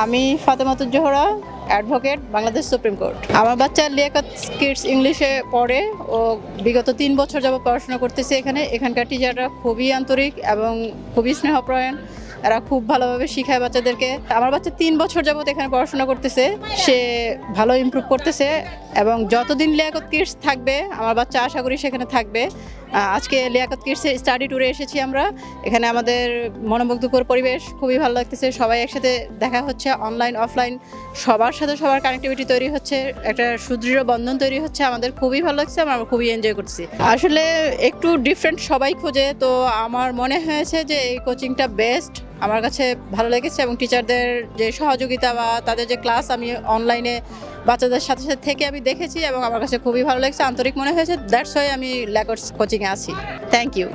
আমি Fatematuz Zohra, advocate, Bangladesh supreme court. আমার বাচ্চা লিয়াকত কিডস ইংলিশে পড়ে। ও বিগত 3 বছর যাবত পড়াশোনা করতেছে এখানে। এখানকার টিচাররা খুবই আন্তরিক এবং খুবই স্নেহপ্রয়ণ। এরা খুব ভালোভাবে শিখায় বাচ্চাদেরকে। আমার বাচ্চা 3 বছর যাবত এখানে পড়াশোনা করতেছে। সে ভালো ইমপ্রুভ করতেছে এবং যতদিন লিয়াকত কিডস থাকবে আমার বাচ্চা আশা করি সেখানে থাকবে। আজকে লিয়াকত কিডসের স্টাডি ট্যুরে এসেছি আমরা। এখানে আমাদের মনোমুগ্ধকর পরিবেশ, খুবই ভালো লাগতেছে। সবাই একসাথে দেখা হচ্ছে, অনলাইন অফলাইন সবার সাথে সবার কানেক্টিভিটি তৈরি হচ্ছে, একটা সুদৃঢ় বন্ধন তৈরি হচ্ছে। আমাদের খুবই ভালো লাগছে, আমরা খুবই এনজয় করছি। আসলে একটু ডিফারেন্ট সবাই খোঁজে, তো আমার মনে হয়েছে যে এই কোচিংটা বেস্ট। আমার কাছে ভালো লেগেছে এবং টিচারদের যে সহযোগিতা বা তাদের যে ক্লাস আমি অনলাইনে বাচ্চাদের সাথে সাথে থেকে আমি দেখেছি এবং আমার কাছে খুবই ভালো লেগেছে, আন্তরিক মনে হয়েছে। দ্যাটস ওয়াই আমি লিয়াকত কোচিংয়ে আছি। Thank you.